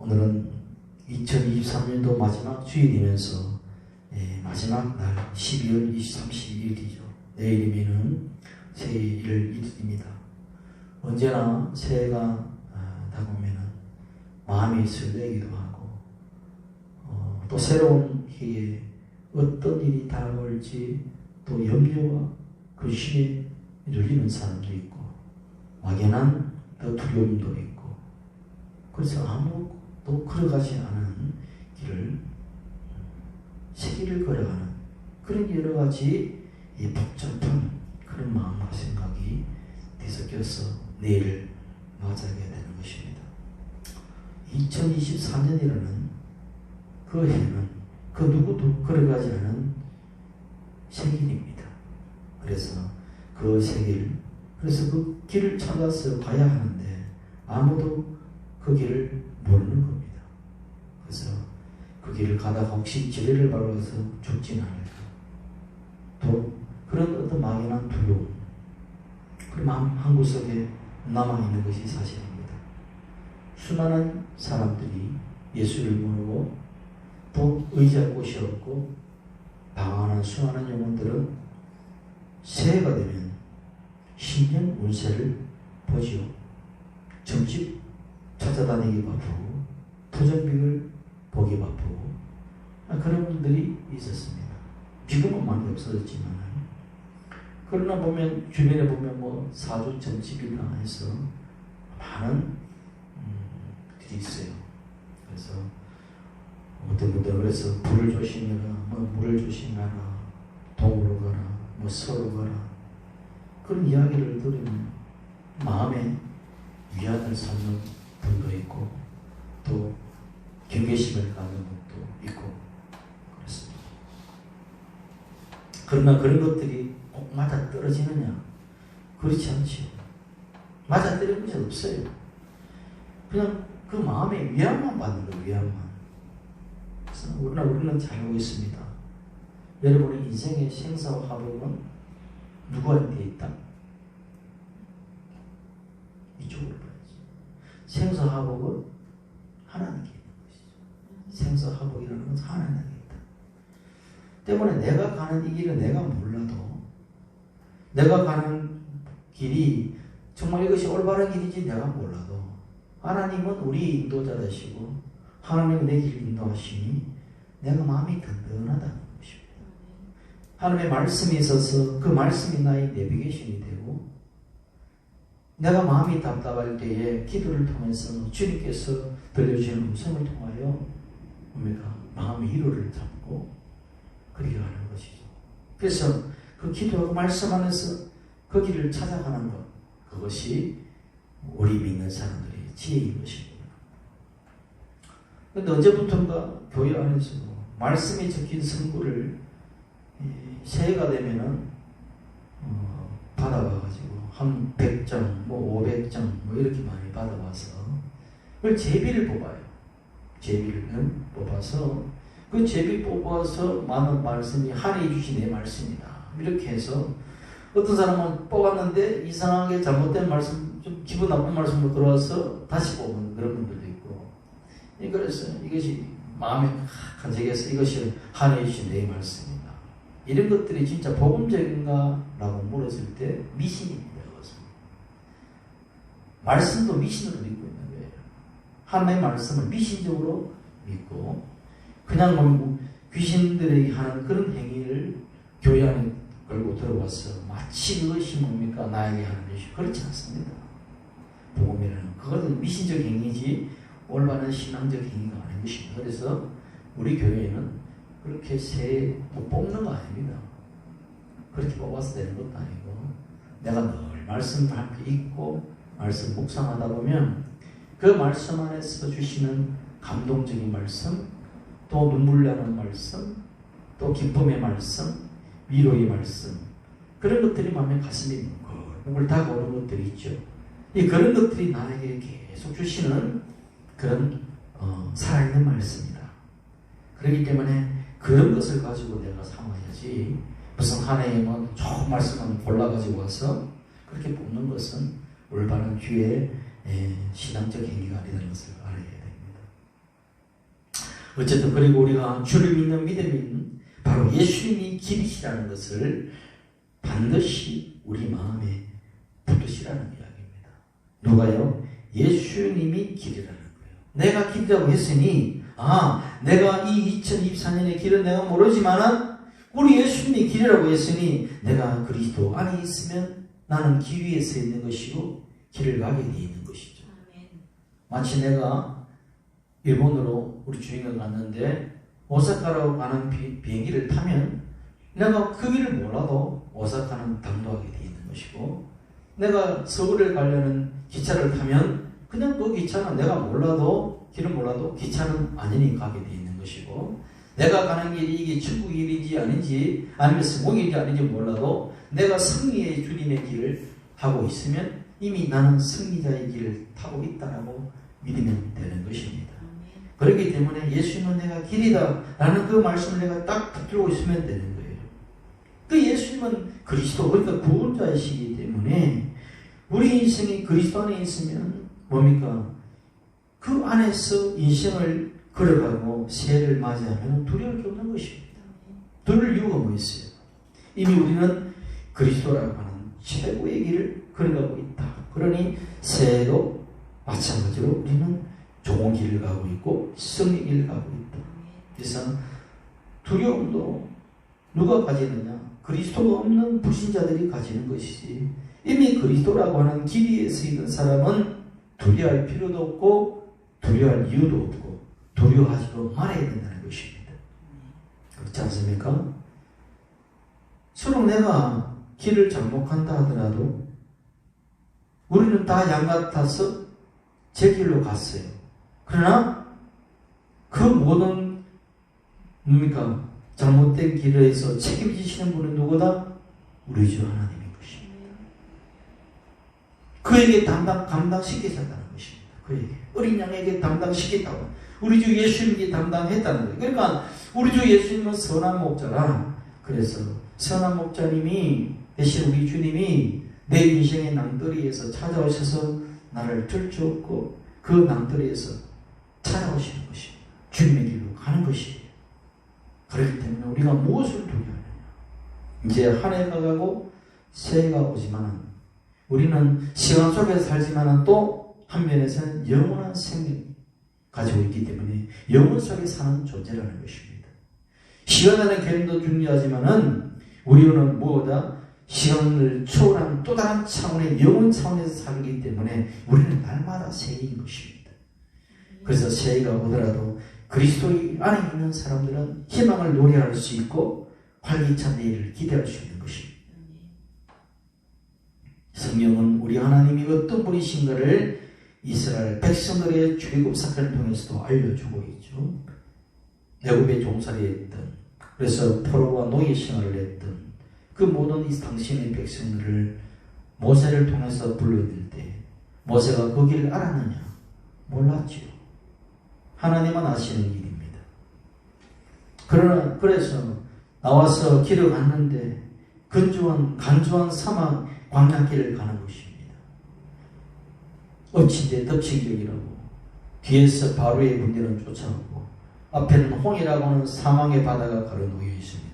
오늘은 2023년도 마지막 주일이면서 마지막 날 12월 30일이죠. 내일이면은 새해일입니다. 언제나 새해가 다가오면은 마음이 설레기도 하고 또 새로운 해에 어떤 일이 다가올지 또 염려와 근심에 눌리는 사람도 있고 막연한 또 두려움도 있고 그래서 아무도 걸어가지 않은 길을 새 길을 걸어가는 그런 여러 가지 복잡한 그런 마음과 생각이 뒤섞여서 내일을 맞이하게 되는 것입니다. 2024년이라는 그 해는 그 누구도 걸어가지 않은 새 길입니다. 그래서 그 새 길, 그래서 그 길을 찾아서 가야 하는데 아무도 그 길을 모르는 겁니다. 그래서 그 길을 가다가 혹시 지뢰를 밟아서 죽지는 않을까. 또 그런 어떤 막연한 두려움, 그 마음 한구석에 남아있는 것이 사실입니다. 수많은 사람들이 예수를 모르고 또 의지할 곳이 없고 방황하는 수많은 영혼들은 새해가 되면 신년 운세를 보지요. 점집 찾아다니기 바쁘고 토전빅을 보기 바쁘고 그런 분들이 있었습니다. 지금은 많이 없어졌지만 그러나 보면 주변에 보면 뭐 사주 점집이나 해서 많은 들이 있어요. 그래서 어떤 분들은 그래서 불을 조심해라, 뭐 물을 조심하라, 동으로 가라, 뭐 서로 가라 그런 이야기를 들으면 마음에 위안을 삼는 분도 있고 또 경계심을 갖는 분도 있고 그렇습니다. 그러나 그런 것들이 꼭 맞아 떨어지느냐? 그렇지 않지요. 맞아 떨어진 것이 없어요. 그냥 그 마음에 위안만 받는 거예요. 위안만. 그래서 우리는 잘 알고 있습니다. 여러분의 인생의 생사와 화복은 누구한테 있다? 이쪽으로 봐야지. 생사화복은 하나님께 있는 것이죠. 생사화복이라는 것은 하나님께 있다. 때문에 내가 가는 이 길은 내가 몰라도 내가 가는 길이 정말 이것이 올바른 길인지 내가 몰라도 하나님은 우리 인도자 되시고 하나님은 내 길을 인도하시니 내가 마음이 든든하다는 것입니다. 하나님의 말씀이 있어서 그 말씀이 나의 내비게이션이 되고 내가 마음이 답답할 때에 기도를 통해서 주님께서 들려주시는 음성을 통하여 뭡니까? 마음의 위로를 잡고 그렇게 가는 것이죠. 그래서 그 기도하고 말씀 안에서 그 길을 찾아가는 것 그것이 우리 믿는 사람들의 지혜인 것입니다. 그런데 언제부턴가 교회 안에서 말씀이 적힌 선물을 새해가 되면은 받아와가지고 한 100장, 뭐 500장 뭐 이렇게 많이 받아와서 그걸 제비를 뽑아요. 제비를 뽑아서 그 제비 뽑아서 많은 말씀이 하나님 주신 내 말씀이다. 이렇게 해서 어떤 사람은 뽑았는데 이상하게 잘못된 말씀, 좀 기분 나쁜 말씀으로 들어와서 다시 뽑은 그런 분들도 있고 그래서 이것이 마음에 간직해서 이것이 하나님 주신 내 말씀이다. 이런 것들이 진짜 복음적인가? 라고 물었을 때 미신입니다. 그것은. 말씀도 미신으로 믿고 있는 거예요. 하나님의 말씀을 미신적으로 믿고 그냥 뭐 귀신들에게 하는 그런 행위를 교회 안에 걸고 들어와서 마치 그것이 뭡니까? 나에게 하는 것이 그렇지 않습니다. 복음이라는 그것은 미신적 행위지 올바른 신앙적 행위가 아닌 것입니다. 그래서 우리 교회는 그렇게 새해 뽑는 거 아닙니다. 그렇게 뽑아서 되는 것도 아니고 내가 늘 말씀을 함께 읽고 말씀 묵상하다 보면 그 말씀 안에서 주시는 감동적인 말씀 또 눈물 나는 말씀 또 기쁨의 말씀 위로의 말씀 그런 것들이 마음에 가슴이 뭉글뭉글 다가오는 것들이 있죠. 그런 것들이 나에게 계속 주시는 그런 살아있는 말씀이다. 그렇기 때문에 그런 것을 가지고 내가 삼아야지 무슨 하나의 뭐 좋은 말씀만 골라가지고 와서 그렇게 뽑는 것은 올바른 주의 신앙적 행위가 아니라는 것을 알아야 됩니다. 어쨌든 그리고 우리가 주를 믿는 믿음인 바로 예수님이 길이시라는 것을 반드시 우리 마음에 붙으시라는 이야기입니다. 누가요? 예수님이 길이라는 거예요. 내가 길이라고 했으니 내가 이 2024년의 길은 내가 모르지만은 우리 예수님이 길이라고 했으니 내가 그리스도 안에 있으면 나는 길 위에 서 있는 것이고 길을 가게 되어 있는 것이죠. 마치 내가 일본으로 우리 주인공 갔는데 오사카로 가는 비행기를 타면 내가 그 길을 몰라도 오사카는 당도하게 되어 있는 것이고, 내가 서울에 가려는 기차를 타면 그냥 그 기차는 내가 몰라도 길을 몰라도 기차는 안전히 가게 되어 있는 것이고, 내가 가는 길이 이게 천국 길인지 아닌지 아니면 성공인지 아닌지 몰라도 내가 승리의 주님의 길을 하고 있으면 이미 나는 승리자의 길을 타고 있다라고 믿으면 되는 것입니다. 그렇기 때문에 예수님은 내가 길이다 라는 그 말씀을 내가 딱 붙들고 있으면 되는 거예요. 그 예수님은 그리스도, 그러니까 구원자이시기 때문에 우리 인생이 그리스도 안에 있으면 뭡니까? 그 안에서 인생을 걸어가고 새해를 맞이하면 두려울 게 없는 것입니다. 두려울 이유가 뭐 있어요? 이미 우리는 그리스도라고 하는 최고의 길을 걸어가고 있다. 그러니 새해도 마찬가지로 우리는 좋은 길을 가고 있고 승리 길을 가고 있다. 그래서 두려움도 누가 가지느냐? 그리스도가 없는 불신자들이 가지는 것이지, 이미 그리스도라고 하는 길 위에 서 있는 사람은 두려워할 필요도 없고 두려워할 이유도 없고 두려워하지도 말아야 된다는 것입니다. 그렇지 않습니까? 서로 내가 길을 잘못 간다 하더라도 우리는 다 양 같아서 제 길로 갔어요. 그러나 그 모든 뭡니까? 잘못된 길에서 책임지시는 분은 누구다? 우리 주 하나님인 것입니다. 그에게 감당시키셨다는 것입니다. 그에게 어린 양에게 담당시켰다고, 우리 주 예수님께 담당했다는 거예요. 그러니까 우리 주 예수님은 선한 목자라. 그래서 선한 목자님이 대신 우리 주님이 내 인생의 낭떠러리에서 찾아오셔서 나를 들추었고 그 낭떠러리에서 찾아오시는 것입니다. 주님의 길로 가는 것이에요. 그렇기 때문에 우리가 무엇을 두려워하느냐? 이제 한 해가 가고 새해가 오지만 우리는 시간 속에서 살지만 또 한면에서는 영원한 생명 가지고 있기 때문에 영원 속에 사는 존재라는 것입니다. 시간이라는 개념도 중요하지만은 우리는 무엇보다 시간을 초월한 또 다른 차원의 영원 차원에서 살기 때문에 우리는 날마다 새해인 것입니다. 그래서 새해가 오더라도 그리스도 안에 있는 사람들은 희망을 노래할 수 있고 활기찬 내일을 기대할 수 있는 것입니다. 성경은 우리 하나님이 어떤 분이신가를 이스라엘 백성들의 출애굽 사건을 통해서도 알려주고 있죠. 애굽에 종살이 했던, 그래서 포로와 노예 생활을 했던 그 모든 이 당신의 백성들을 모세를 통해서 불러들 때 모세가 그 길을 알았느냐? 몰랐지요. 하나님만 아시는 일입니다. 그래서 나와서 길을 갔는데 간주한 사막 광야길을 가는 것입니다. 엎친 데 덮친 격이라고, 뒤에서 바로의 군대는 쫓아오고 앞에는 홍해라고 하는 사망의 바다가 가로놓여 있습니다.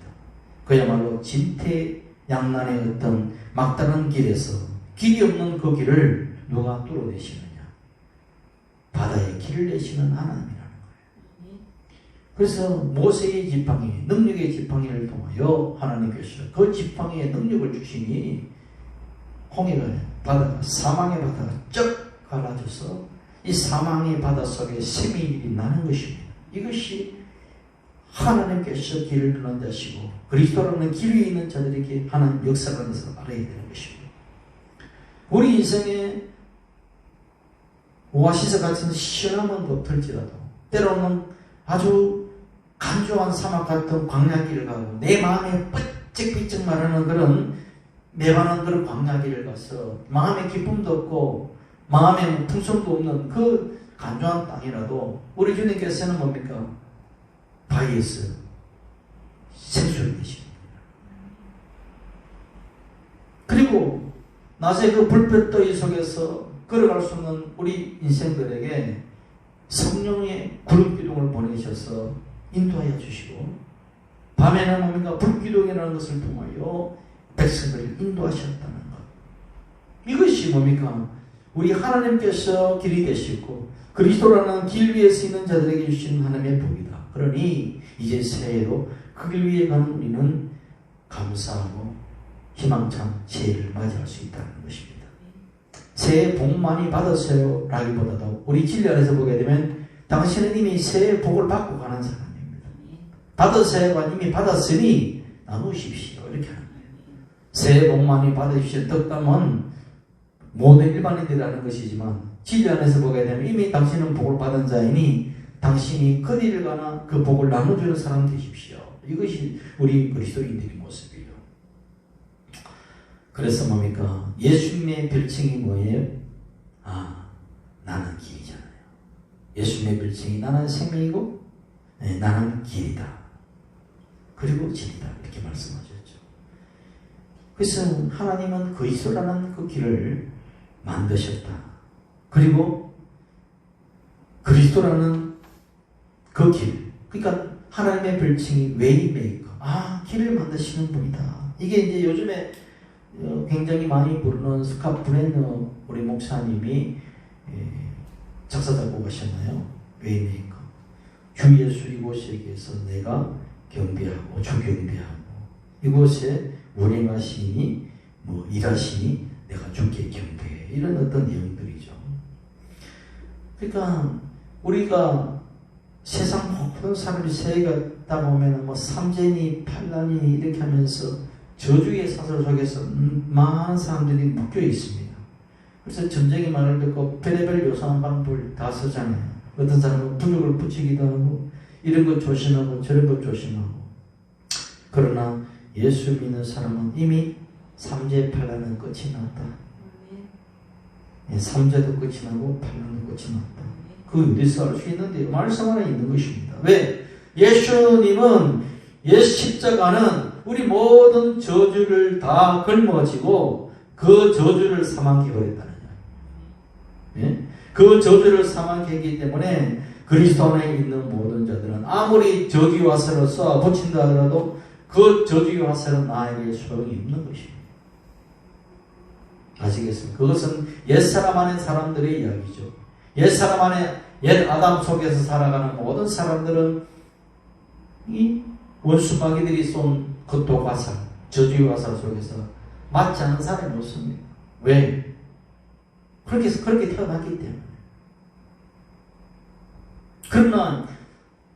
그야말로 진퇴양난의 어떤 막다른 길에서 길이 없는 그 길을 누가 뚫어내시느냐? 바다에 길을 내시는 하나님이라는 거예요. 그래서 모세의 지팡이, 능력의 지팡이를 통하여 하나님께서 그 지팡이에 능력을 주시니 홍해가, 바다가, 사망의 바다가 쩍 갈라져서 이 사망의 바다 속에 생명이 나는 것입니다. 이것이 하나님께서 길을 누는 자시고 그리스도라는 길 위에 있는 자들에게 하는 역사라는 것을 알아야 되는 것입니다. 우리 인생에 오아시스 같은 시원함은 없을지라도 때로는 아주 간조한 사막 같은 광야길을 가고 내 마음에 삐쩍삐쩍 마르는 그런 매반한 그런 광야길을 가서 마음의 기쁨도 없고 마음의 풍성도 없는 그 간조한 땅이라도 우리 주님께서는 뭡니까? 바위에서 생수를 내십니다. 그리고 낮에 그 불볕 더위 속에서 걸어갈 수 없는 우리 인생들에게 성령의 구름기둥을 보내셔서 인도하여 주시고 밤에는 뭡니까? 불기둥이라는 것을 통하여 백성들을 인도하셨다는 것. 이것이 뭡니까? 우리 하나님께서 길이 되시고 그리스도라는 길 위에 서 있는 자들에게 주시는 하나님의 복이다. 그러니 이제 새해로 그 길 위에 가는 우리는 감사하고 희망찬 새해를 맞이할 수 있다는 것입니다. 새해 복 많이 받으세요 라기보다도 우리 진리 안에서 보게 되면 당신은 이미 새해 복을 받고 가는 사람입니다. 받으세요가 이미 받았으니 나누십시오 이렇게 하는 거예요. 새해 복 많이 받으십시오 뜻담은 모든 일반인들이라는 것이지만 진리 안에서 보게 되면 이미 당신은 복을 받은 자이니 당신이 그리를 가나 그 복을 나눠주는 사람 되십시오. 이것이 우리 그리스도인들의 모습이에요. 그래서 뭡니까? 예수님의 별칭이 뭐예요? 나는 길이잖아요. 예수님의 별칭이 나는 생명이고 나는 길이다. 그리고 진리다. 이렇게 말씀하셨죠. 그래서 하나님은 그리스도라는 그 길을 만드셨다. 그리고 그리스도라는 그 길. 그러니까 하나님의 별칭이 웨이메이커. 길을 만드시는 분이다. 이게 이제 요즘에 굉장히 많이 부르는 스캇 브레너 우리 목사님이 작사 작곡하셨나요? 웨이메이커. 주 예수 이곳에 계서 내가 경배하고 주 경배하고 이곳에 운행하시니 일하시니 내가 주께 경배해. 이런 어떤 내용들이죠. 그러니까 우리가 세상 모든 사람이 새해가 딱 오면 삼재니 팔란이 이렇게 하면서 저주의 사슬 속에서 많은 사람들이 묶여 있습니다. 그래서 전쟁의 말을 듣고 별의별 요상한 방법을 다 쓰잖아요. 어떤 사람은 부적을 붙이기도 하고 이런 것 조심하고 저런 것 조심하고. 그러나 예수 믿는 사람은 이미 삼재 팔란은 끝이 났다. 삼재도 끝이 나고 팔란도 끝이 났다. 그 어디서 알 수 있는데 말씀 안에 있는 것입니다. 왜? 예수님은 예수 십자가는 우리 모든 저주를 다 걸머지고 그 저주를 사망케 버렸다는 거예요. 그 저주를 사망케 했기 때문에 그리스도 안에 있는 모든 자들은 아무리 저주의 화살을 쏘아 붙인다 하더라도 그 저주의 화살은 나에게 소용이 없는 것입니다. 아시겠습니까? 그것은 옛사람 안에 사람들의 이야기죠. 옛사람 안에 옛 아담 속에서 살아가는 모든 사람들은 이 원수 마귀들이 쏜 그 독화살, 저주의 화살 속에서 맞지 않은 사람이 없습니다. 왜? 그렇게 태어났기 때문에. 그러나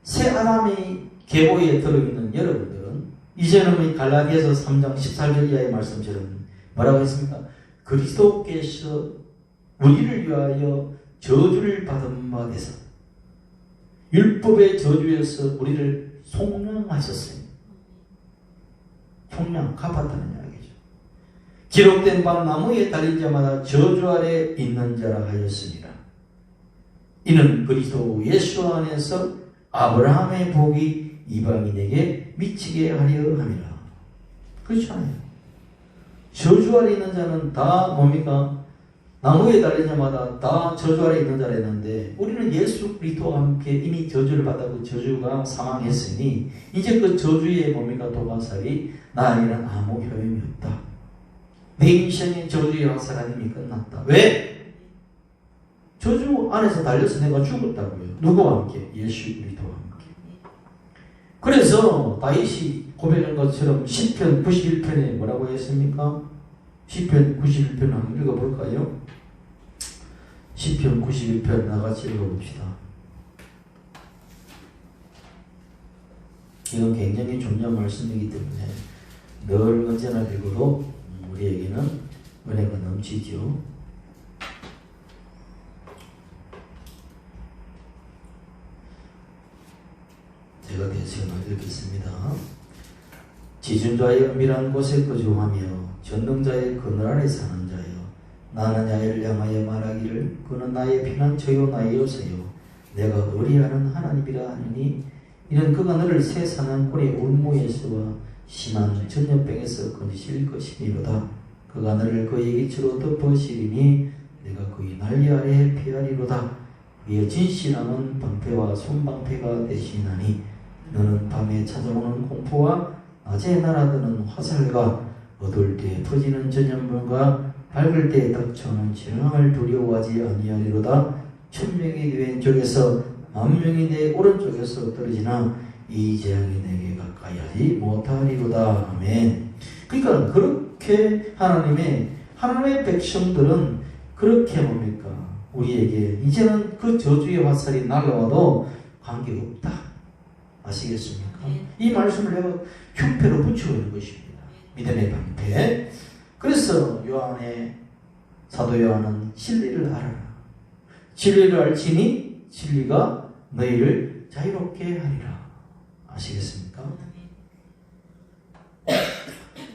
새 아담의 계보에 들어있는 여러분들은 이제는 갈라디아서 3장 14절 이하의 말씀처럼 뭐라고 했습니까? 그리스도께서 우리를 위하여 저주를 받은 바 되사 율법의 저주에서 우리를 속량하셨습니다. 속량, 갚았다는 이야기죠. 기록된 바 나무에 달린 자마다 저주 아래 있는 자라 하였습니다. 이는 그리스도 예수 안에서 아브라함의 복이 이방인에게 미치게 하려 함이라. 그렇잖아요. 저주 아래 있는 자는 다 뭡니까? 나무에 달린 자마다 다 저주 아래 있는 자라 했는데 우리는 예수 그리스도와 함께 이미 저주를 받았고 저주가 사망했으니 이제 그 저주의 뭡니까? 도화살이 나에게는 아무 효용이 없다. 내 인생의 저주의 화살이 끝났다. 왜? 저주 안에서 달려서 내가 죽었다고요. 누구와 함께? 예수 그리스도와 함께. 그래서 다윗이 고백한 것처럼 시편 91편에 뭐라고 했습니까? 시편 91편 한번 읽어볼까요? 시편 91편 나같이 읽어봅시다. 이건 굉장히 중요한 말씀이기 때문에 늘 언제나 읽어도 우리에게는 은혜가 넘치죠. 제가 대신을 읽겠습니다. 지존자의 은밀한 곳에 거주하며 전능자의 그늘 아래 사는 자여, 나는 야훼를 향하여 말하기를 그는 나의 피난처요 나의 요새요 내가 의리하는 하나님이라 하느니 이는 그가 너를 새 사냥꾼의 울무에서와 심한 전염병에서 건지실 것이니로다. 그가 너를 그의 기초로 덮으시리니 내가 그의 난리 아래에 피하리로다. 이에 진실함은 방패와 손방패가 되시나니 너는 밤에 찾아오는 공포와 낮에 날아드는 화살과 어두울 때 퍼지는 전염물과 밝을 때 닥쳐오는 재앙을 두려워하지 아니하리로다. 1000명이 내 왼쪽에서 10,000명이 내 오른쪽에서 떨어지나 이 재앙이 내게 가까이 하지 못하리로다. 아멘. 그러니까 그렇게 하나님의 백성들은 그렇게 뭡니까? 우리에게 이제는 그 저주의 화살이 날아와도 관계없다. 아시겠습니까? 이 말씀을 내가 흉패로 붙이고 있는 것입니다. 믿음의 방패. 그래서 사도 요한은 진리를 알아라. 진리를 알지니 진리가 너희를 자유롭게 하리라. 아시겠습니까?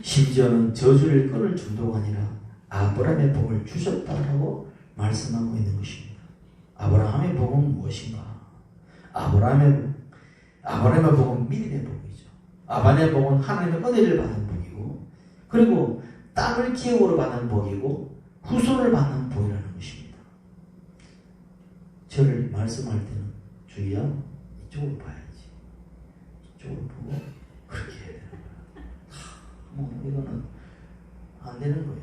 심지어는 저주를 끊을 정도가 아니라 아브라함의 복을 주셨다라고 말씀하고 있는 것입니다. 아브라함의 복은 무엇인가? 아브라함의 복은 믿음의 복이죠. 아브라함의 복은 하나님의 은혜를 받은 복이고, 그리고 땅을 기업으로 받는 복이고, 후손을 받는 복이라는 것입니다. 저를 말씀할 때는 주희야, 이쪽으로 봐야지. 이쪽으로 보고 그렇게 해야 되는 거야. 이거는 안 되는 거야.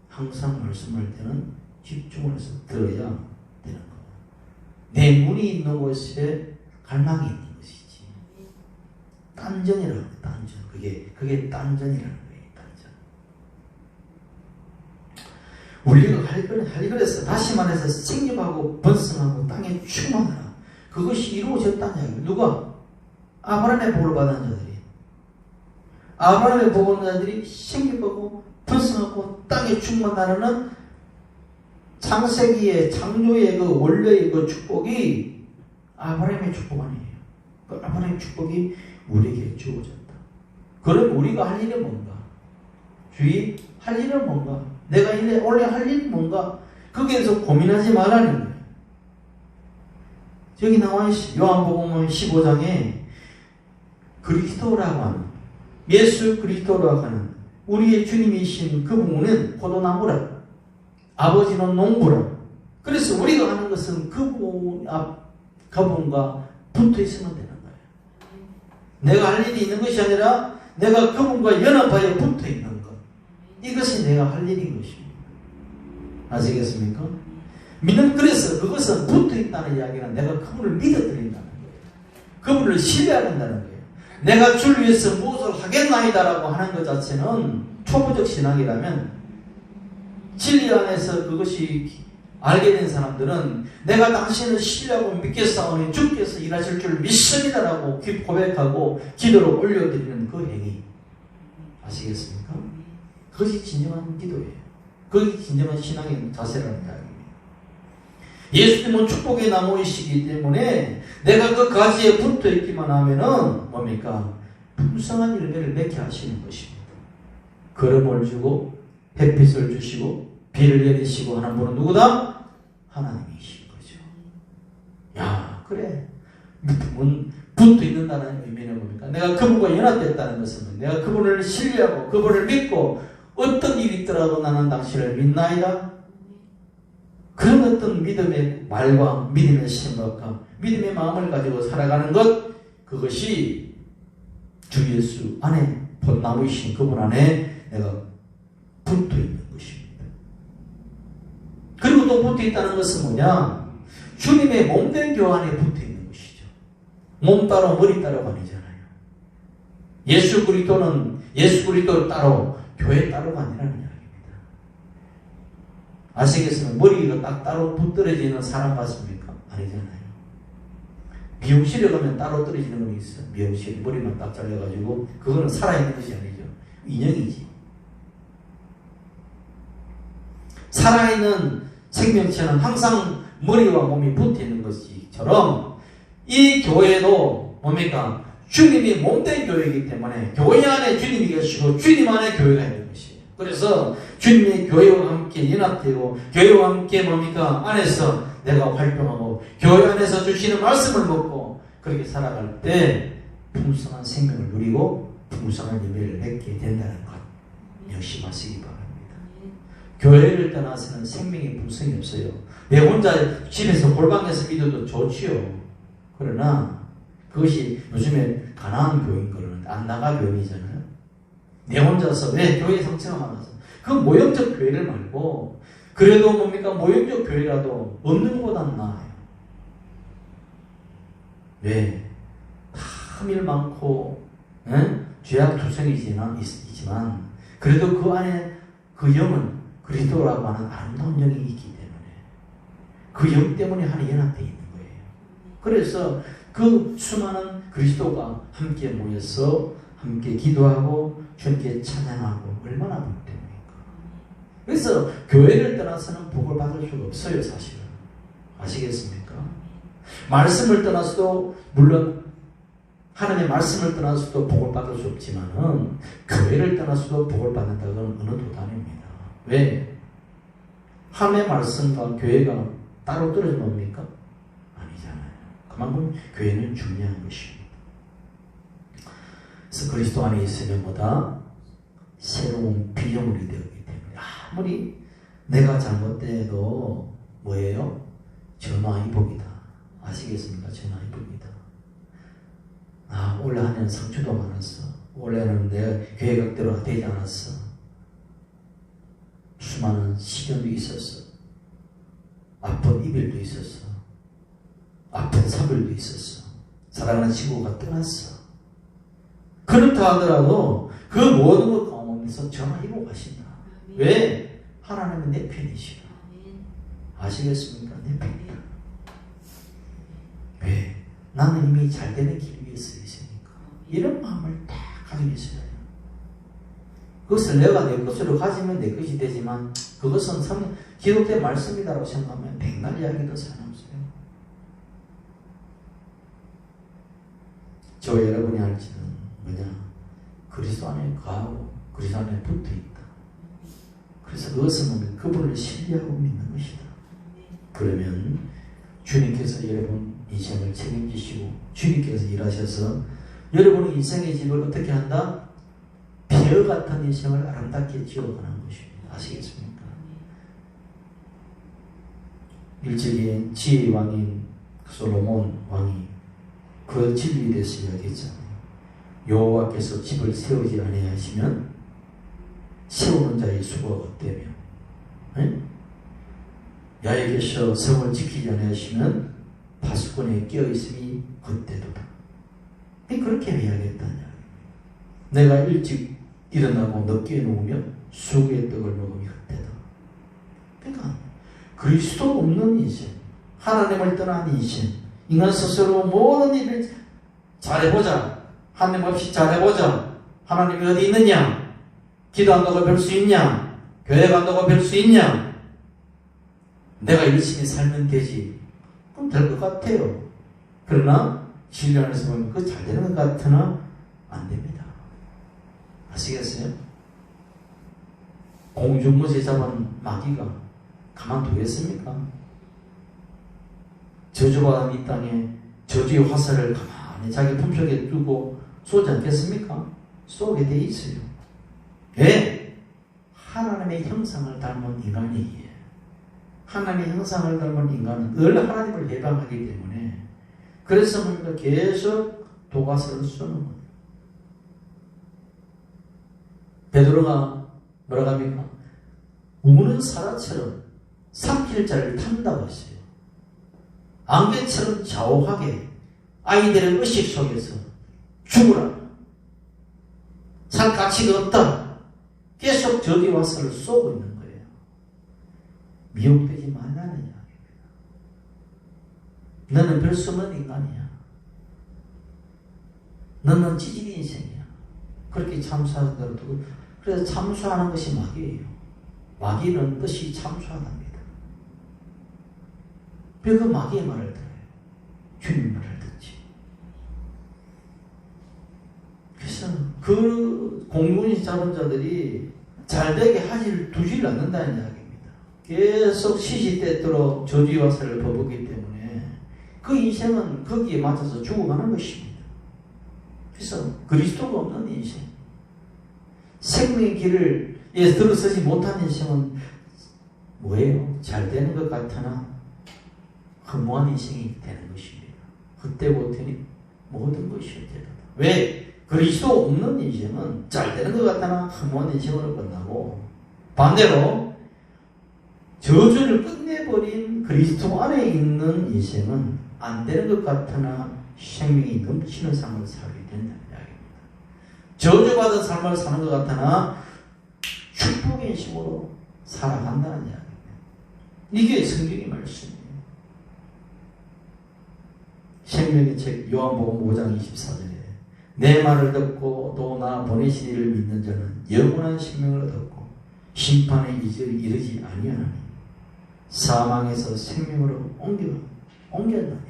항상 말씀할 때는 집중을 해서 들어야 되는 거야. 내 눈이 있는 곳에 갈망이 있는 것이지. 딴전이라는 거야. 딴전. 그게 딴전이라는 거예요. 딴전. 우리가 할거래서 다시 말해서 생육하고 번성하고 땅에 충만하라. 그것이 이루어졌다냐. 누가? 아브라함의 복을 받은 자들이. 아브라함의 복을 받은 자들이 생육하고 번성하고 땅에 충만하라는 창세기의 창조의 그 원래의 그 축복이 아브라함의 축복 아니에요. 그 아브라함의 축복이 우리에게 주어졌다. 그럼 우리가 할 일은 뭔가? 주의 할 일은 뭔가? 내가 원래 할 일은 뭔가? 거기에서 고민하지 말라는 거예요. 저기 나와 있어. 요한복음 15장에 그리스도라고 하는, 예수 그리스도라고 하는 우리의 주님이신 그분은 포도나무라. 아버지는 농부라. 그래서 우리가 하는 것은 그분과 붙어 있으면 되는 거예요. 내가 할 일이 있는 것이 아니라 내가 그분과 연합하여 붙어 있는 것. 이것이 내가 할 일인 것입니다. 아시겠습니까? 그래서 그것은 붙어 있다는 이야기는 내가 그분을 믿어드린다는 거예요. 그분을 신뢰한다는 거예요. 내가 주를 위해서 무엇을 하겠나이다라고 하는 것 자체는 초보적 신앙이라면, 진리 안에서 그것이 알게 된 사람들은 내가 당신을 신뢰하고 믿겠사오니 주께서 일하실 줄 믿습니다라고 고백하고 기도로 올려드리는 그 행위. 아시겠습니까? 그것이 진정한 기도예요. 그것이 진정한 신앙의 자세라는 이야기입니다. 예수님은 축복의 나무이시기 때문에 내가 그 가지에 붙어 있기만 하면은 뭡니까? 풍성한 열매를 맺게 하시는 것입니다. 걸음을 주고 햇빛을 주시고 비를 내리시고 하는 분은 누구다? 하나님이신 거죠. 야, 그래. 붙어 있는다는 의미는 뭡니까? 내가 그분과 연합됐다는 것은 내가 그분을 신뢰하고 그분을 믿고 어떤 일이 있더라도 나는 당신을 믿나이다. 그런 어떤 믿음의 말과 믿음의 생각과 믿음의 마음을 가지고 살아가는 것, 그것이 주 예수 안에 폿나무이신 그분 안에 내가 붙어 있는 것입니다. 그리고 또 붙어 있다는 것은 뭐냐? 주님의 몸된 교회 안에 붙어 있는 것이죠. 몸 따로 머리 따로가 아니잖아요. 예수 그리스도를 따로 교회 따로가 아니라는 이야기입니다. 아시겠습니까? 머리가 딱 따로 붙들어지는 사람 같습니까? 아니잖아요. 미용실에 가면 따로 떨어지는 건 있어요. 미용실 머리만 딱 잘라가지고 그거는 살아있는 것이 아니죠. 인형이지. 살아있는 생명체는 항상 머리와 몸이 붙어있는 것처럼 이 교회도 뭡니까? 주님이 몸된 교회이기 때문에 교회 안에 주님이 계시고 주님 안에 교회가 있는 것이에요. 그래서 주님의 교회와 함께 연합되고 교회와 함께 뭡니까? 안에서 내가 활동하고 교회 안에서 주시는 말씀을 먹고 그렇게 살아갈 때 풍성한 생명을 누리고 풍성한 열매를 맺게 된다는 것 명심하시기 바랍니다. 교회를 떠나서는 생명의 풍성이 없어요. 내 혼자 집에서 골방에서 믿어도 좋지요. 그러나 그것이 요즘에 가난한 교회인 거는 안 나가 교회이잖아요. 내 혼자서 왜 교회 성취가 많아서 그 모형적 교회를 말고 그래도 뭡니까 모형적 교회라도 없는 것보다는 나아요. 왜? 탐일 많고 죄악투성이지만 그래도 그 안에 그 영은 그리스도라고 하는 아름다운 영이 있기 때문에 그 영 때문에 하나님 연합되어 있는 거예요. 그래서 그 수많은 그리스도가 함께 모여서 함께 기도하고 주님께 찬양하고 얼마나 복 때문입니까? 그래서 교회를 떠나서는 복을 받을 수가 없어요. 사실은 아시겠습니까? 말씀을 떠나서도 물론 하나님의 말씀을 떠나서도 복을 받을 수 없지만은 교회를 떠나서도 복을 받는다는 어느 도단입니다. 왜? 하나님의 말씀과 교회가 따로 떨어져 놉니까? 아니잖아요. 그만큼 교회는 중요한 것입니다. 그래서 그리스도 안에 있으면 보다 새로운 피조물이 되었기 때문에 아무리 내가 잘못돼도 뭐예요? 전화위복이다. 아시겠습니까? 전화위복이다. 올해 한 해는 상처도 많았어. 올해는 내가 계획대로 되지 않았어. 수많은 시련도 있었어. 아픈 이별도 있었어. 아픈 사별도 있었어. 사랑하는 친구가 떠났어. 그렇다 하더라도 그 모든 것 가운데서 전화위복하신다. 왜? 하나님은 내 편이시다. 아시겠습니까? 내 편이다. 왜? 나는 이미 잘 되는 길 위에 서 있으니까. 이런 마음을 딱 가지고 있어야 해요. 그것을 내가 내 것으로 가지면 내 것이 되지만 그것은 기록된 말씀이다라고 생각하면 백날 이야기도 소용없어요. 저 여러분이 알지는 뭐냐? 그리스도 안에 거하고 그리스도 안에 붙어 있다. 그래서 그것은 뭐냐면 그분을 신뢰하고 믿는 것이다. 그러면 주님께서 여러분 인생을 책임지시고 주님께서 일하셔서 여러분의 인생의 집을 어떻게 한다? 벼 같은 인생을 아름답게 지어가는 것입니다. 아시겠습니까? 일찍이 지혜의 왕인 솔로몬 왕이 그 진리에 대해서 이야기했잖아요. 여호와께서 집을 세우지 아니하시면 세우는 자의 수가 없다며, 야에게서 성을 지키지 아니하시면 파수꾼에 끼어있음이 헛되도다. 그렇게 이야기했다냐. 내가 일찍 일어나고 늦게 누우면 수구의 떡을 먹으면 헛되다. 그러니까 그리스도 없는 인생, 하나님을 떠난 인생, 인간 스스로 모든 일을 잘해보자, 하나님 없이 잘해보자, 하나님이 어디 있느냐, 기도한다고 별 수 있냐, 교회 간다고 별 수 있냐, 내가 열심히 살면 되지. 그럼 될 것 같아요. 그러나 진리 안에서 보면 그거 잘 되는 것 같으나 안 됩니다. 아시겠어요? 공중무지 잡은 마귀가 가만두겠습니까? 저주받은 이 땅에 저주의 화살을 가만히 자기 품속에 두고 쏘지 않겠습니까? 쏘게 돼 있어요. 왜? 하나님의 형상을 닮은 인간이기에 하나님의 형상을 닮은 인간은 늘 하나님을 배반하기 때문에 그래서 뭡니까? 계속 도가스를 쏘는 거예요. 베드로가 뭐라고 합니까? 우는 사자처럼 삼킬자를 탄다고 했어요. 안개처럼 자욱하게 아이들의 의식 속에서 죽으라. 살 가치가 없다. 계속 저기 화살을 쏘고 있는 거예요. 미혹되지 말라는 이야기입니다. 너는 별 수 없는 인간이야. 너는 찌질이 인생이야. 그렇게 참수하더라도 그래서 참수하는 것이 마귀예요. 마귀는 뜻이 참수하답니다. 왜 그 마귀의 말을 들어요? 주님 말을 듣지. 그래서 그 공군이 잡은 자들이 잘되게 두질 않는다는 이야기입니다. 계속 시시때때로 저주의 화살을 퍼붓기 때문에 그 인생은 거기에 맞춰서 죽어가는 것입니다. 그래서 그리스도가 없는 인생, 생명의 길을 들어서지 못한 인생은 뭐예요? 잘 되는 것 같으나 허무한 인생이 되는 것입니다. 헛되고더니 모든 것이 헛되다. 왜? 그리스도 없는 인생은 잘 되는 것 같으나 허무한 인생으로 끝나고, 반대로 저주를 끝내버린 그리스도 안에 있는 인생은 안 되는 것 같으나 생명이 넘치는 삶을 살게 된다는 이야기입니다. 저주받은 삶을 사는 것 같으나 축복의 인생으로 살아간다는 이야기입니다. 이게 성경의 말씀이에요. 생명의 책 요한복음 5장 24절에 내 말을 듣고 또 나 보내신 이를 믿는 자는 영원한 생명을 얻고 심판의 이절에 이르지 아니하나니 사망에서 생명으로 옮겨나니라.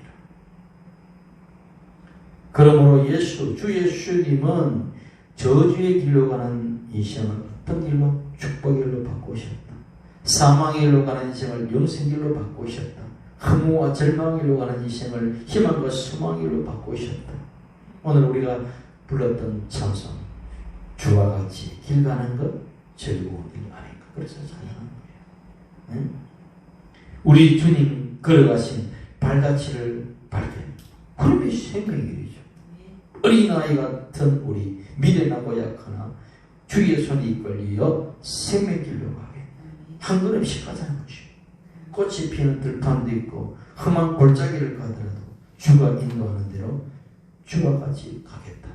그러므로 주 예수님은 저주의 길로 가는 인생을 어떤 길로? 축복의 길로 바꾸셨다. 사망의 길로 가는 인생을 영생의 길로 바꾸셨다. 허무와 절망의 길로 가는 인생을 희망과 소망의 길로 바꾸셨다. 오늘 우리가 불렀던 찬송, 주와 같이 길 가는 것 즐거운 일 아닌가. 그래서 찬양하는 거예요. 응? 우리 주님 걸어가신 발자취를 밟게. 그러면 생명의 길이죠. 어린아이 같은 우리 미련하고 약하나 주의 손에 이끌려 생명의 길로 가게. 한 걸음씩 가자는 것이죠. 꽃이 피는 들판도 있고 험한 골짜기를 가더라도 주가 인도하는 대로 주와 같이 가겠다.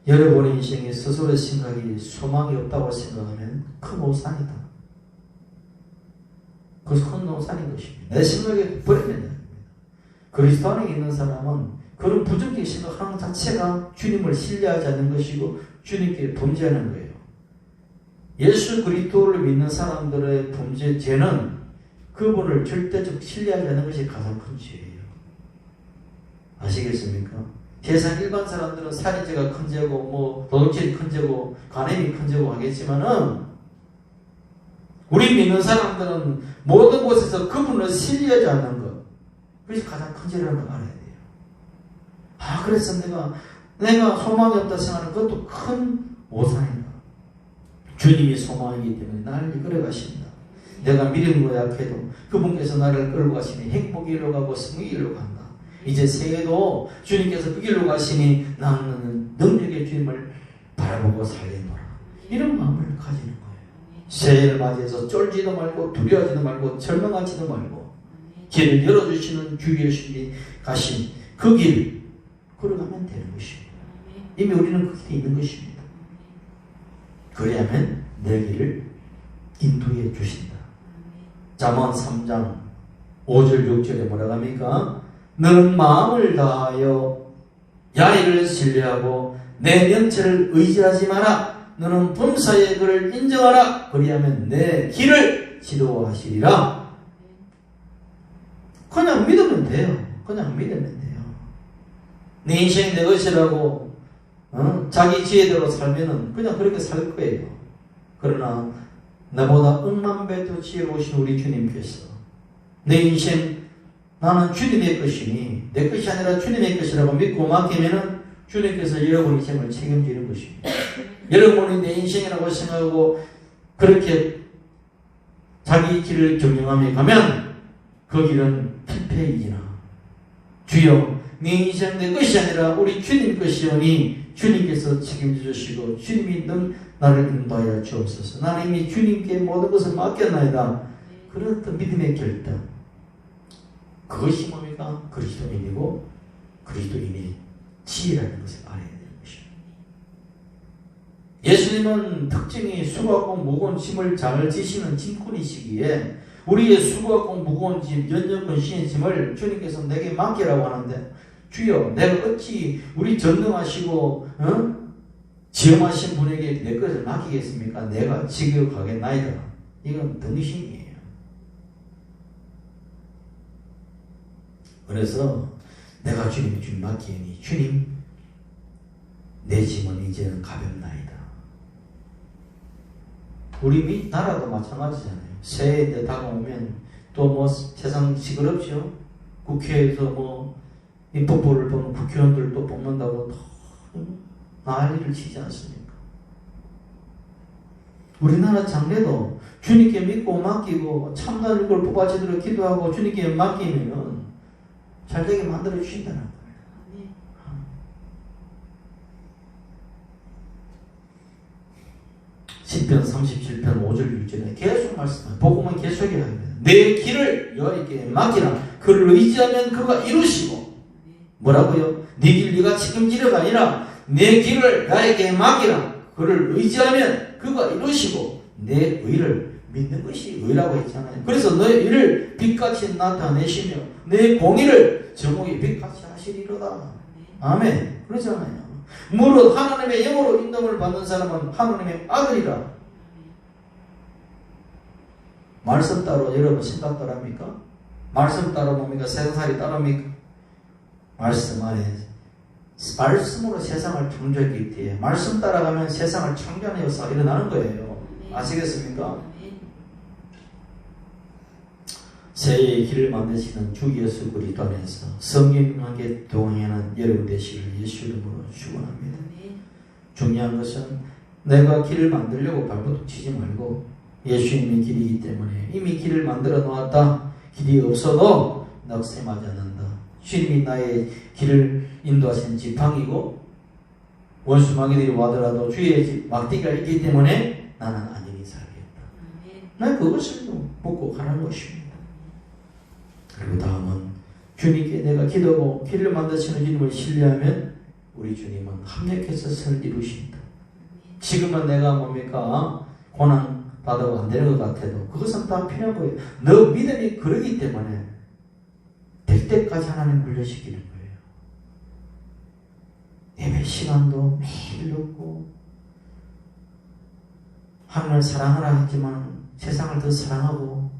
여러분의 인생에 스스로의 생각이 소망이 없다고 생각하면 큰 오산이다. 그것은 큰 오산인 것입니다. 내 생각에 버리면 됩니다. 그리스도 안에 있는 사람은 그런 부정적인 생각하는 자체가 주님을 신뢰하지 않는 것이고 주님께 범죄하는 거예요. 예수 그리스도를 믿는 사람들의 범죄, 죄는 그분을 절대적 신뢰하지 않는 것이 가장 큰 죄예요. 아시겠습니까? 세상 일반 사람들은 살인죄가 큰 죄고 도둑질이 큰 죄고 간음이 큰 죄고 하겠지만은 우리 믿는 사람들은 모든 곳에서 그분을 신뢰하지 않는 것, 그것이 가장 큰 죄라는 걸 알아야 돼요. 그래서 내가 소망이 없다 생각하는 것도 큰 오산이다. 주님이 소망이기 때문에 나를 이끌어 가신다. 내가 미련과 약해도 그분께서 나를 끌고 가시니 행복의 길로 가고 승리의 길로 간다. 이제 새해도 주님께서 그 길로 가시니 나는 능력의 주님을 바라보고 살겠노라. 이런 마음을 가지는 거예요. 새해를 맞이해서 쫄지도 말고 두려워하지도 말고 절망하지도 말고 길을 열어주시는 주 예수님이 가신 그 길 걸어가면 되는 것입니다. 이미 우리는 그 길에 있는 것입니다. 그래야만 내 길을 인도해 주신다. 잠언 3장 5절 6절에 뭐라고 합니까? 너는 마음을 다하여 야훼를 신뢰하고 내 명철을 의지하지 마라. 너는 범사의 그를 인정하라. 그리하면 내 길을 지도하시리라. 그냥 믿으면 돼요. 그냥 믿으면 돼요. 내 인생 내 것이라고 자기 지혜대로 살면은 그냥 그렇게 살 거예요. 그러나 나보다 억만 배도 지혜로우신 우리 주님께서 내 인생 나는 주님의 것이니 내 것이 아니라 주님의 것이라고 믿고 맡기면은 주님께서 여러분 인생을 책임지는 것입니다. 여러분이 내 인생이라고 생각하고 그렇게 자기 길을 경영하며 가면 그 길은 필패이지나 주여 내 인생 내 것이 아니라 우리 주님 것이오니 주님께서 책임져 주시고 주님이 나를 인도하여 주옵소서. 나는 이미 주님께 모든 것을 맡겼나이다. 그런 어떤 믿음의 결단, 그것이 뭡니까? 그리스도인이고 그리스도인의 지혜라는 것을 알아야 되는 것입니다. 예수님은 특징이 수고하고 무거운 짐을 잘 지시는 짐꾼이시기에 우리의 수고하고 무거운 짐, 연역근 시인 짐을 주님께서 내게 맡기라고 하는데 주여 내가 어찌 우리 전능하시고 지엄하신 분에게 내 것을 맡기겠습니까? 내가 지겨가겠나이다. 이건 등신이에요. 그래서 내가 주님의 짐 맡기니 주님 내 짐은 이제는 가볍나이다. 우리 나라도 마찬가지잖아요. 새해 때 다가오면 또 세상 시끄럽죠. 국회에서 입법부를 보면 국회의원들도 뽑는다고 난리를 치지 않습니까? 우리나라 장례도 주님께 믿고 맡기고 참다는 걸 뽑아지도록 기도하고 주님께 맡기면 잘되게 만들어 주신다는 거예요. 시편 37편 5절 6절에 계속 말씀해요. 복음은 계속해야 합니다. 내 길을 여호와께 맡기라. 그를 의지하면 그가 이루시고. 뭐라고요? 네 길 네가 책임지려가 아니라 내 길을 나에게 맡기라. 그를 의지하면 그가 이루시고 내 의를 믿는 것이 의라고 했잖아요. 그래서 너의 의를 빛같이 나타내시며 내 공의를 정오히 빛같이 하시리로다. 아멘. 그러잖아요. 무릇 하나님의 영으로 인도를 받는 사람은 하나님의 아들이라. 말씀 따로 여러분 생각 따릅니까? 말씀 따로 뭡니까? 세상살이 따릅니까? 말씀 안에 말씀으로 세상을 창조했기 때문에 말씀 따라가면 세상을 창조하는 역사가 일어나는 거예요. 아시겠습니까? 새해의 길을 만드시는 주 예수 그리스도 안에서 성경하게 동행하는 여러분 되시기를 예수 이름으로 축원합니다. 중요한 것은 내가 길을 만들려고 발버둥 치지 말고 예수님의 길이기 때문에 이미 길을 만들어 놓았다. 길이 없어도 낙심하지 않는다. 주님이 나의 길을 인도하신 지팡이고 원수 마귀들이 와더라도 주의 막대기가 있기 때문에 나는 안전히 살겠다. 난 그것을 묻고 가는 것입니다. 그리고 다음은 주님께 내가 기도하고 길을 만드시는 주님을 신뢰하면 우리 주님은 합력해서 설 이루신다. 지금은 내가 뭡니까? 고난 받아도 안 되는 것 같아도 그것은 다 필요한 거예요. 너 믿음이 그러기 때문에 될 때까지 하나님 물려시키는 거예요. 예배 시간도 매일 넣고 하나님을 사랑하라 했지만 세상을 더 사랑하고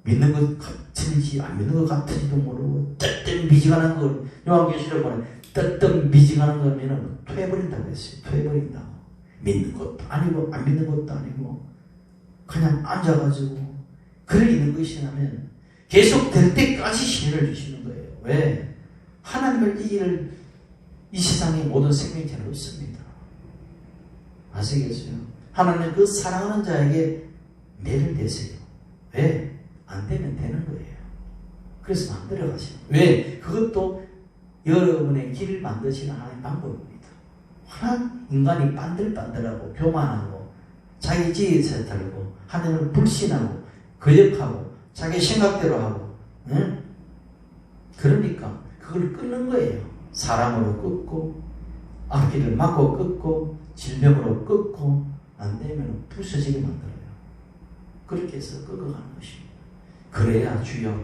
믿는 것 같은지 안 믿는 것 같은지도 모르고 뜨뜻 미지근한 걸 요한계시록 보면 뜨뜻 미지근한 거면은 토해버린다고 했어요. 토해버린다고. 믿는 것도 아니고 안 믿는 것도 아니고 그냥 앉아가지고 그럴 있는 것이라면 계속 될 때까지 신뢰를 주시는 거예요. 왜? 하나님을 이길 이 세상에 모든 생명체는 없습니다. 아시겠어요? 하나님 그 사랑하는 자에게 매를 내세요. 왜? 안 되면 되는 거예요. 그래서 만들어 가시는 거예요. 왜? 그것도 여러분의 길을 만드시는 하나님의 방법입니다. 하나 인간이 반들반들하고 교만하고 자기 지혜에 달고 하나님을 불신하고 거역하고 자기 생각대로 하고 응? 그러니까 그걸 끊는 거예요. 사람으로 끊고 앞길을 막고 끊고 질병으로 끊고 안 되면 부서지게 만들어요. 그렇게 해서 끊어가는 것입니다. 그래야 주여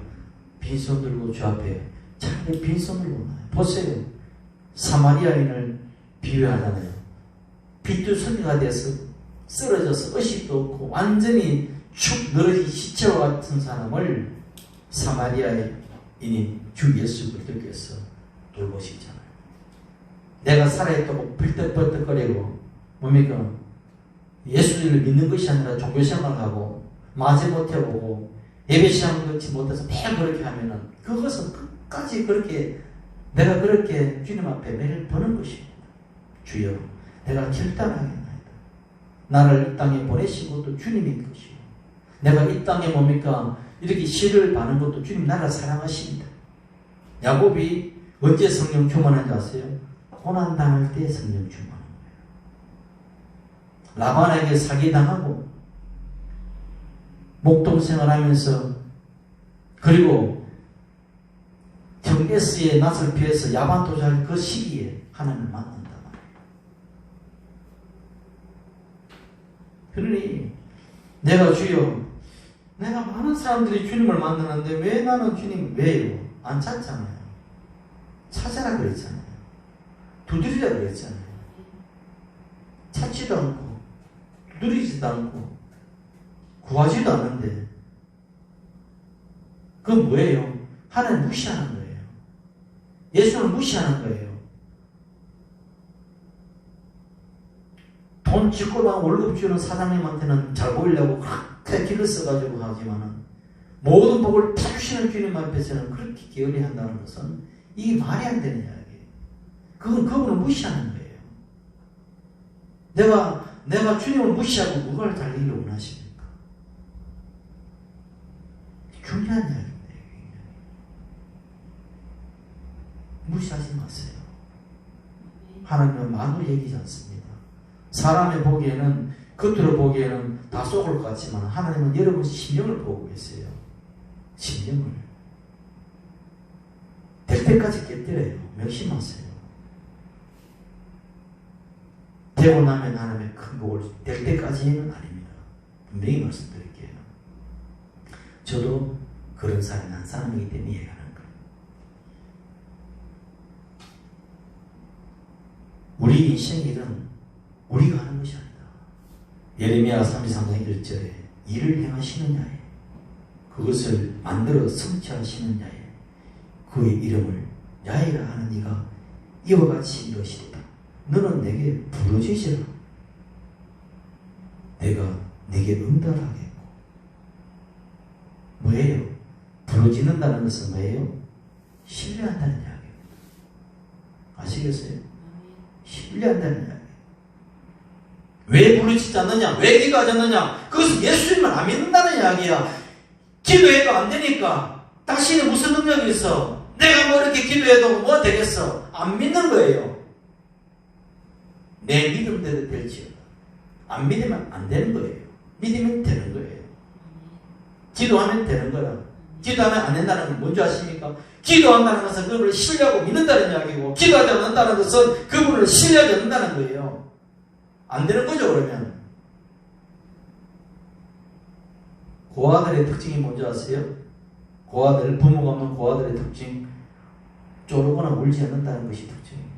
빈손 들고 주 앞에 차라리 빈손으로 오나요. 보세요. 사마리아인을 비유하잖아요. 비투성이가 돼서 쓰러져서 의식도 없고 완전히 축 늘어진 시체와 같은 사람을 사마리아인인 주 예수 그리스도께서 돌보시잖아요. 내가 살아있다고 벌떡벌떡거리고 뭡니까? 예수님을 믿는 것이 아니라 종교생활하고 마지못해 보고 예배시장 그렇지 못해서 매일 그렇게 하면은 그것은 끝까지 그렇게 내가 그렇게 주님 앞에 매일 버는 것입니다. 주여 내가 결단하겠나이다. 나를 이 땅에 보내신 것도 주님인 것이요. 내가 이 땅에 뭡니까? 이렇게 시를 바는 것도 주님 나를 사랑하십니다. 야곱이 언제 성령 충만한지 아세요? 고난당할 때 성령 충만한 거예요. 라반에게 사기당하고 목동생활 하면서 그리고 정게스의 낯을 피해서 야반도주할 그 시기에 하나님을 만난다 말이에요. 그러니 내가 주여 내가 많은 사람들이 주님을 만나는데 왜 나는 주님 왜요? 안 찾잖아요. 찾아라 그랬잖아요. 두드리라 그랬잖아요. 찾지도 않고 두드리지도 않고 구하지도 않는데 그건 뭐예요? 하나님 무시하는 거예요. 예수를 무시하는 거예요. 돈 짓고랑 월급 주는 사장님한테는 잘 보이려고 그렇게 길을 써가지고 하지만은 모든 복을 다 주시는 주님 앞에서는 그렇게 게을리 한다는 것은 이게 말이 안 되는 이야기예요. 그건 그분을 무시하는 거예요. 내가 내가 주님을 무시하고 그걸 달리기를 원하십니까? 중요한 이야기입니다. 무시하지 마세요. 하나님은 마음을 얘기하지 않습니다. 사람의 보기에는, 겉으로 보기에는 다 속을 것 같지만 하나님은 여러분 심령을 보고 계세요. 심령을. 될 때까지 깨뜨려요. 명심하세요. 되고 나면 하나님의 큰 복을 될 때까지는 아닙니다. 분명히 말씀드릴게요. 저도 그런 사람이 한 사람이기 때문에 이해하는 거예요. 우리 인생의 일은 우리가 하는 것이 아니다. 예레미야 33장 1절에 일을 행하시는 자에, 그것을 만들어 성취하시는 자에 그의 이름을 야훼라 하는 이가 이와 같이 이러시리다. 너는 내게 부르짖으라. 내가 내게 응답하겠고. 뭐예요? 부르짖는다는 것은 뭐예요? 신뢰한다는 이야기입니다. 아시겠어요? 신뢰한다는 이야기. 왜 부르짖지 않느냐? 왜 기도하지 않느냐? 그것은 예수님을 안 믿는다는 이야기야. 기도해도 안 되니까 당신이 무슨 능력이 있어? 내가 뭐 이렇게 기도해도 뭐 되겠어? 안 믿는 거예요. 내 믿음대로 될지어다. 안 믿으면 안 되는 거예요. 믿으면 되는 거예요. 기도하면 되는 거라. 기도하면 안 된다는 건 뭔지 아십니까? 기도한다는 것은 그분을 신뢰하고 믿는다는 이야기고, 기도하지 않는다는 것은 그분을 신뢰하지 않는다는 거예요. 안 되는 거죠, 그러면. 고아들의 특징이 뭔지 아세요? 고아들, 부모가 없는 고아들의 특징, 쪼르거나 울지 않는다는 것이 특징이에요.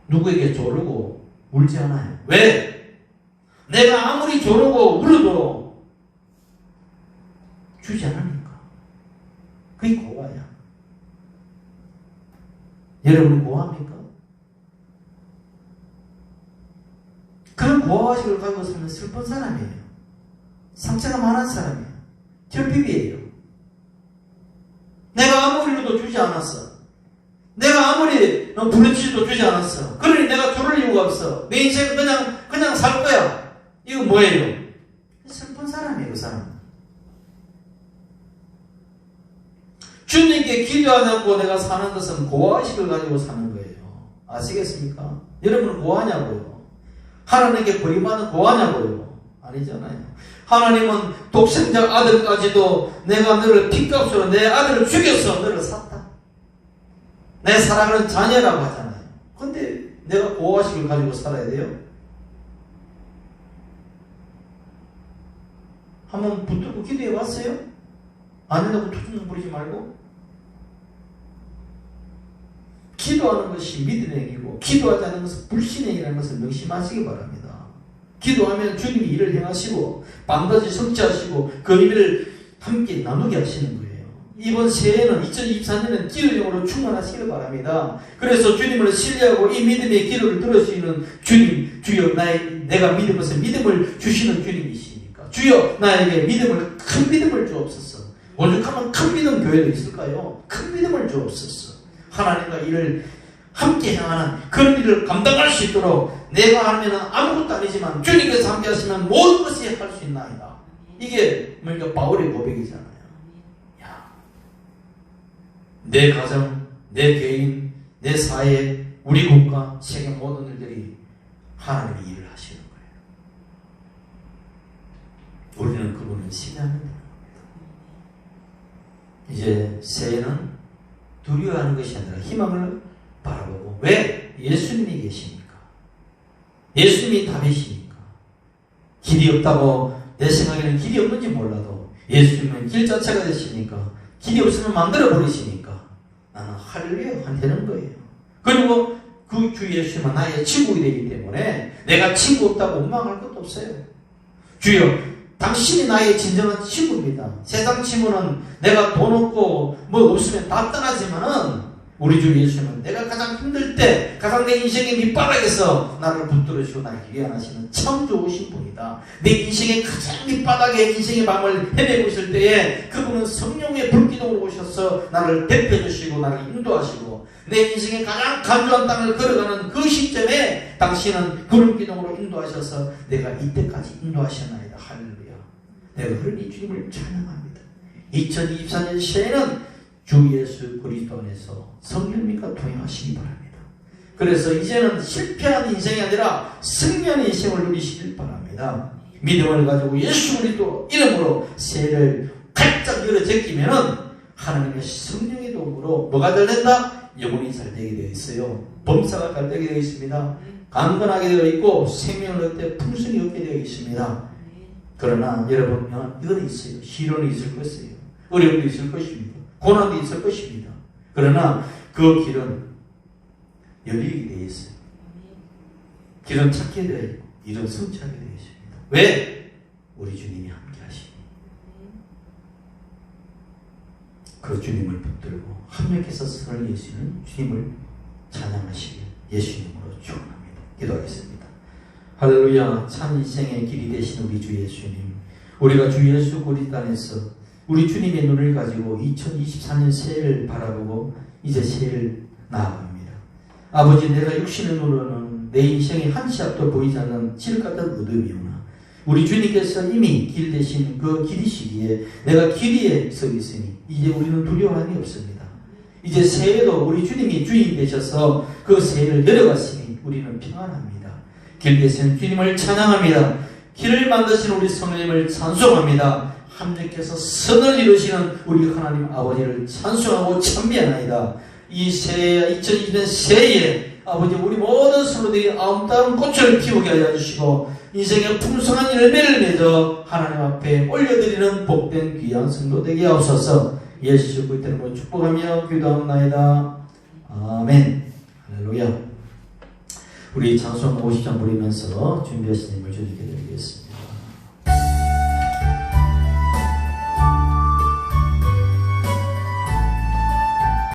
누구에게 조르고 울지 않아요. 왜? 내가 아무리 조르고 울어도 주지 않으니까. 그게 고아야. 여러분 고아입니까? 그런 고아의식을 가지고 살면 슬픈 사람이에요. 상처가 많은 사람이에요. 결핍이에요. 내가 아무리 울어도 주지 않았어. 내가 아무리 부르짖어도 주지 않았어. 그러니 내가 줄을 이유가 없어. 내 인생은 그냥 살 거야. 이거 뭐예요? 슬픈 사람이에요, 그 사람. 주님께 기도하지 않고 내가 사는 것은 고아의식을 가지고 사는 거예요. 아시겠습니까? 여러분은 고아냐고요? 하나님께 버림받은 고아냐고요? 아니잖아요. 하나님은 독생자 아들까지도 내가 너를 핏값으로 내 아들을 죽여서 너를 샀다. 내 사랑하는 자녀라고 하잖아요. 근데 내가 고아식을 가지고 살아야 돼요? 한번 붙들고 기도해 봤어요? 안 된다고 투정 부리지 말고. 기도하는 것이 믿음의 행위고, 기도하지 않는 것은 불신의 행위라는 것을 명심하시기 바랍니다. 기도하면 주님이 일을 행하시고 반드시 성취하시고 그 의미를 함께 나누게 하시는 거예요. 이번 새해는 2024년은 기도력으로 충만하시길 바랍니다. 그래서 주님을 신뢰하고 이 믿음의 기도를 들으시는 주님, 주여 내가 믿은 것을 믿음을 주시는 주님이시니까 주여 나에게 믿음을, 큰 믿음을 주옵소서. 오죽하면 큰 믿음 교회도 있을까요? 큰 믿음을 주옵소서. 하나님과 일을 함께 향하는 그런 일을 감당할 수 있도록 내가 하면 아무것도 아니지만 주님께서 함께 하시면 모든 것이 할 수 있나이다. 이게 뭔가 바울의 고백이잖아요. 야, 내 가정, 내 개인, 내 사회, 우리 국가, 세계 모든 일들이 하나님이 일을 하시는 거예요. 우리는 그분을 신뢰하면 되는 겁니다. 이제 새해는 두려워하는 것이 아니라 희망을 바라보고, 왜? 예수님이 계시니까. 예수님이 답이시니까. 길이 없다고 내 생각에는 길이 없는지 몰라도 예수님은 길 자체가 되시니까, 길이 없으면 만들어 버리시니까 나는 할렐루야 되는 거예요. 그리고 그 주 예수님은 나의 친구이 되기 때문에 내가 친구 없다고 원망할 것도 없어요. 주여 당신이 나의 진정한 친구입니다. 세상 친구는 내가 돈 없고 뭐 없으면 다 떠나지만은 우리 주 예수님은 내가 가장 힘들 때, 가장 내 인생의 밑바닥에서 나를 붙들어주고 나를 위안하시는 참 좋으신 분이다. 내 인생의 가장 밑바닥에 인생의 밤을 헤매고 있을 때에 그분은 성령의 불기둥으로 오셔서 나를 대표해주시고 나를 인도하시고 내 인생의 가장 간절한 땅을 걸어가는 그 시점에 당신은 구름기둥으로 인도하셔서 내가 이때까지 인도하셨나이다. 할렐루야. 내가 그러니 주님을 찬양합니다. 2024년 새해는 주 예수 그리스도 안에서 성령님과 동행하시기 바랍니다. 그래서 이제는 실패한 인생이 아니라 승리한 인생을 누리시길 바랍니다. 믿음을 가지고 예수 그리스도 이름으로 새해를 활짝 열어 제끼면은 하나님의 성령의 도움으로 뭐가 잘 된다? 영혼이 잘 되게 되어 있어요. 범사가 잘 되게 되어 있습니다. 강건하게 되어 있고 생명을 얻되 풍성히 얻게 되어 있습니다. 그러나 여러분 이건 있어요. 시련이 있을 것이에요. 어려움도 있을 것입니다. 고난도 있을 것입니다. 그러나 그 길은 열리게 되어 있어요. 길은 찾게 되어 있고 길은 성취하게 되어 있습니다. 왜? 우리 주님이 함께 하시니. 그 주님을 붙들고 합력해서 선을 예수는 주님을 찬양하시길 예수님으로 축원합니다. 기도하겠습니다. 할렐루야. 참 인생의 길이 되신 우리 주 예수님, 우리가 주 예수 그리스도 안에서 우리 주님의 눈을 가지고 2024년 새해를 바라보고 이제 새해를 나아갑니다. 아버지, 내가 육신의 눈으로는 내 인생의 한 치 앞도 보이지 않는 질 같은 어둠이오나 우리 주님께서 이미 길 대신 그 길이시기에 내가 길 위에 서 있으니 이제 우리는 두려워함이 없습니다. 이제 새해도 우리 주님이 주인 되셔서 그 새해를 내려갔으니 우리는 평안합니다. 길 대신 주님을 찬양합니다. 길을 만드신 우리 성령님을 찬송합니다. 하나님께서 선을 이루시는 우리 하나님 아버지를 찬송하고 찬미하나이다. 이 새해 2020년 새해에 아버지 우리 모든 성도들이 아름다운 꽃을 피우게 하여 주시고 인생의 풍성한 열매를 맺어 하나님 앞에 올려드리는 복된 귀한 성도 되게 하옵소서. 예수 그리스도 이름으로 축복하며 기도합나이다. 아멘. 할렐루야. 우리 찬송 50장 부리면서 준비하신 힘을 주님께 드리겠습니다.